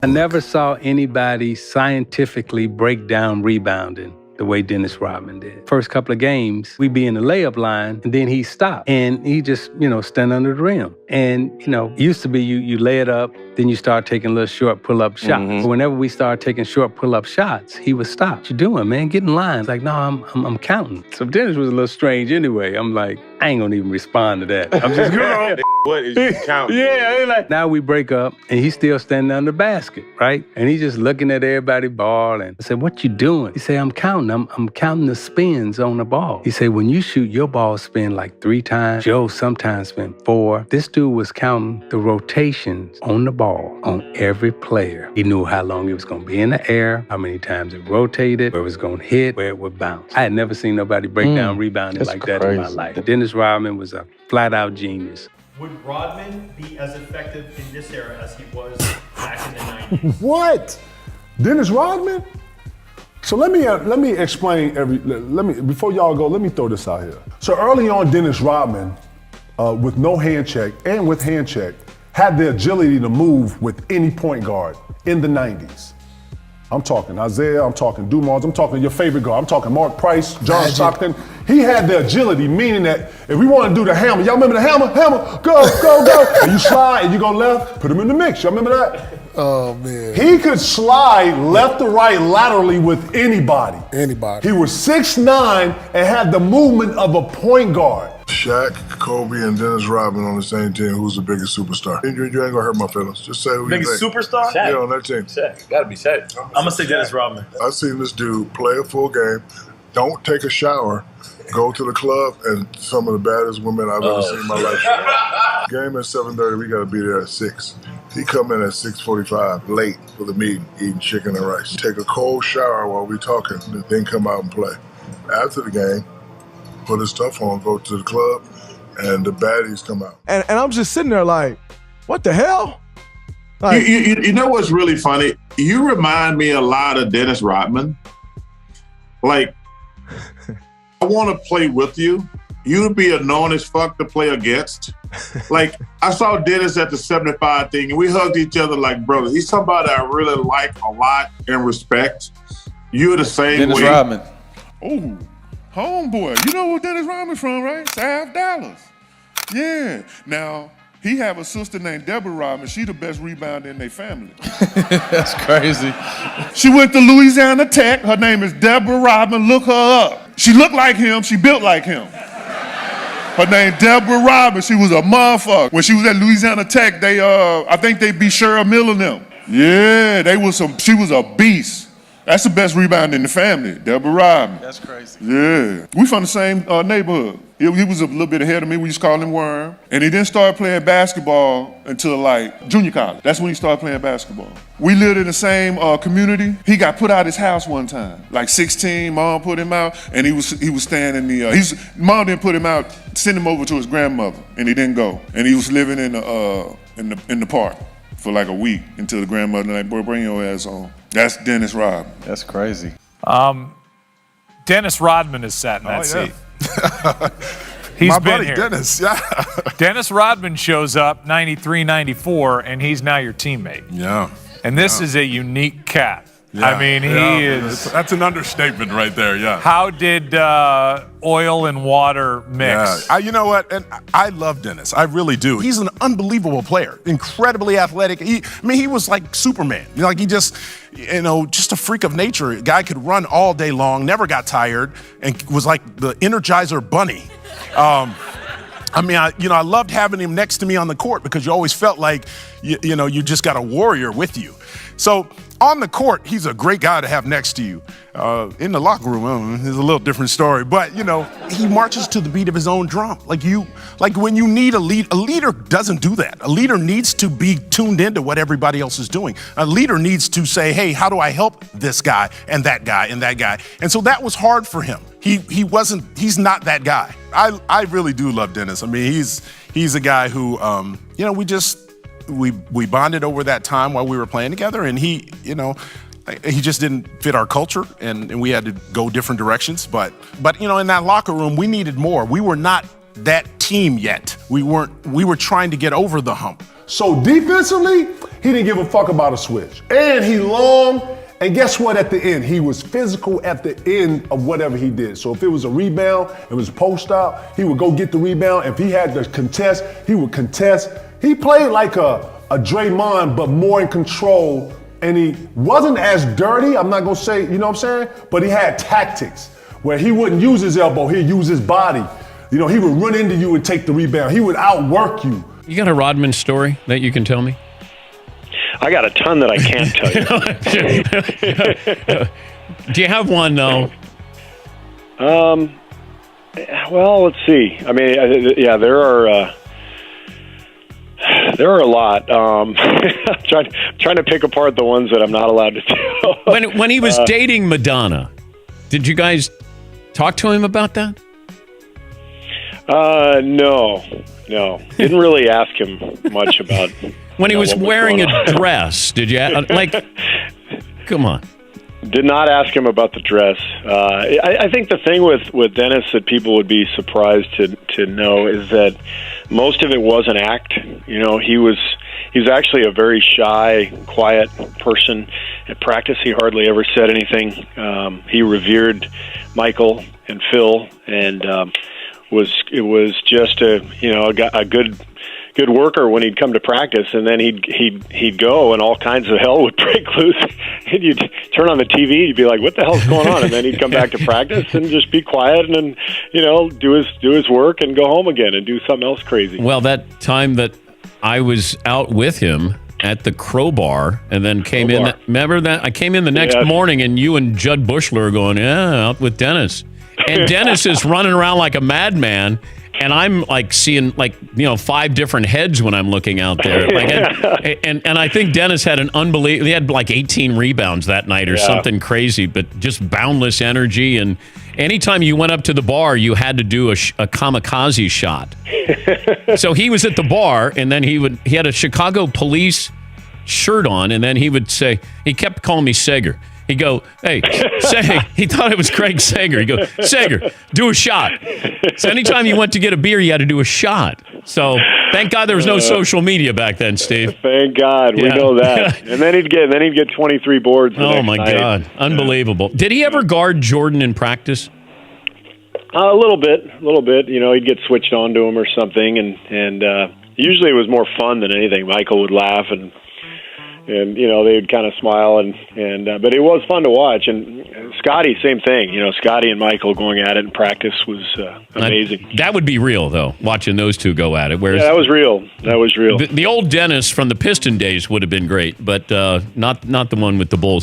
I never saw anybody scientifically break down rebounding the way Dennis Rodman did. First couple of games, we'd be in the layup line, and then he'd stop. And he just, stand under the rim. And, used to be you lay it up, then you start taking little short pull-up shots. Mm-hmm. But whenever we started taking short pull-up shots, he would stop. What you doing, man? Get in line. It's like, no, I'm counting. So Dennis was a little strange anyway. I'm like, I ain't gonna even respond to that. I'm just going, what is you counting? Yeah, like, now we break up, and he's still standing under the basket, right? And he's just looking at everybody ball, and I said, what you doing? He said, I'm counting. I'm counting the spins on the ball. He said, when you shoot, your ball spin like 3 times. Joe sometimes spin 4. This dude was counting the rotations on the ball on every player. He knew how long it was gonna be in the air, how many times it rotated, where it was gonna hit, where it would bounce. I had never seen nobody break down rebounding like that in my life. Dennis Rodman was a flat-out genius. Would Rodman be as effective in this era as he was back in the 90s? What? Dennis Rodman? So let me explain before y'all go, let me throw this out here. So early on, Dennis Rodman, with no hand check and with hand check, had the agility to move with any point guard in the 90s. I'm talking Isaiah, I'm talking Dumars, I'm talking your favorite guard, I'm talking Mark Price, John Stockton. He had the agility, meaning that if we want to do the hammer, y'all remember the hammer, go, and you slide and you go left, put him in the mix, y'all remember that? Oh, man. He could slide left to right laterally with anybody. He was 6'9" and had the movement of a point guard. Shaq, Kobe, and Dennis Rodman on the same team. Who's the biggest superstar? You ain't gonna hurt my feelings. Just say who you think. Biggest superstar? Yeah, on that team. Shaq. Gotta be Shaq. I'm gonna say Dennis Rodman. I've seen this dude play a full game, don't take a shower, go to the club, and some of the baddest women I've ever seen in my life. Game at 7:30, we gotta be there at 6. He come in at 6:45, late for the meeting, eating chicken and rice. Take a cold shower while we talking, then come out and play. After the game, put his stuff on, go to the club, and the baddies come out. And I'm just sitting there like, what the hell? Like, you know what's really funny? You remind me a lot of Dennis Rodman. Like, I want to play with you. You'd be annoying as fuck to play against. Like, I saw Dennis at the 75 thing, and we hugged each other like brothers. He's somebody I really like a lot and respect. You're the same Dennis way. Rodman. Oh, homeboy. You know where Dennis Rodman's from, right? South Dallas. Yeah. Now, he have a sister named Deborah Rodman. She the best rebounder in their family. That's crazy. She went to Louisiana Tech. Her name is Deborah Rodman. Look her up. She looked like him. She built like him. Her name Deborah Rodman. She was a motherfucker. When she was at Louisiana Tech, I think they beat Cheryl Miller and them. Yeah, she was a beast. That's the best rebounder in the family, Deborah Rodman. That's crazy. Yeah. We from the same neighborhood. He was a little bit ahead of me. We used to call him Worm. And he didn't start playing basketball until like junior college. That's when he started playing basketball. We lived in the same community. He got put out of his house one time. Like 16, mom put him out, and he was staying in the, mom didn't put him out, send him over to his grandmother, and he didn't go. And he was living in the park for like a week until the grandmother like, boy, bring your ass on. That's Dennis Rodman. That's crazy. Dennis Rodman is sat in that seat. He's my been buddy here. Dennis, yeah. Dennis Rodman shows up 93, 94, and he's now your teammate. Yeah. And this is a unique cat. Yeah. I mean, he is. That's an understatement right there, yeah. How did oil and water mix? Yeah. You know what? And I love Dennis. I really do. He's an unbelievable player, incredibly athletic. He was like Superman. Like he just, just a freak of nature. A guy could run all day long, never got tired, and was like the Energizer Bunny. I loved having him next to me on the court because you always felt like, you just got a warrior with you. So on the court, he's a great guy to have next to you. In the locker room, it's a little different story. But, he marches to the beat of his own drum. Like when you need a leader doesn't do that. A leader needs to be tuned into what everybody else is doing. A leader needs to say, hey, how do I help this guy and that guy and that guy? And so that was hard for him. He's not that guy. I really do love Dennis. I mean, he's a guy who, we bonded over that time while we were playing together, and he just didn't fit our culture, and we had to go different directions. But in that locker room, we needed more. We were not that team yet. We were trying to get over the hump. So defensively, He didn't give a fuck about a switch. And he long, and guess what at the end? He was physical at the end of whatever he did. So if it was a rebound, it was post out, he would go get the rebound. If he had to contest, he would contest. He played like a Draymond, but more in control. And he wasn't as dirty, I'm not gonna say, you know what I'm saying? But he had tactics where he wouldn't use his elbow, he'd use his body. You know, he would run into you and take the rebound. He would outwork you. You got a Rodman story that you can tell me? I got a ton that I can't tell you. Do you have one, though? Well, let's see. I mean, yeah, there are a lot. I'm trying to pick apart the ones that I'm not allowed to tell. When he was dating Madonna, did you guys talk to him about that? No. Didn't really ask him much about. When he was wearing a dress, did you come on? Did not ask him about the dress. I think the thing with Dennis that people would be surprised to know is that most of it was an act. You know, he's actually a very shy, quiet person. At practice, he hardly ever said anything. He revered Michael and Phil, and it was just a good worker when he'd come to practice, and then he'd go, and all kinds of hell would break loose. And you'd turn on the TV, you'd be like, "What the hell's going on?" And then he'd come back to practice and just be quiet, and then do his work and go home again and do something else crazy. Well, that time that I was out with him at the Crowbar, and then came in. Remember that? I came in the next morning, and you and Judd Bushler are going, "Yeah, out with Dennis." And Dennis is running around like a madman, and I'm like seeing 5 different heads when I'm looking out there. And I think Dennis had an unbelievable. He had like 18 rebounds that night or something crazy, but just boundless energy. And anytime you went up to the bar, you had to do a kamikaze shot. So he was at the bar, and then he had a Chicago police shirt on, and then he would say, he kept calling me Sager. He'd go, "Hey, Sager." He thought it was Craig Sager. He'd go, "Sager, do a shot." So anytime you went to get a beer, you had to do a shot. So thank God there was no social media back then, Steve. Thank God, we know that. And then he'd get 23 boards. Oh my God, unbelievable! Did he ever guard Jordan in practice? A little bit. You know, he'd get switched on to him or something, and usually it was more fun than anything. Michael would laugh and they would kind of smile but it was fun to watch. And Scotty, same thing. You know, Scotty and Michael going at it in practice was amazing. That would be real, though, watching those two go at it. Whereas that was real. The old Dennis from the Piston days would have been great, but not the one with the Bulls.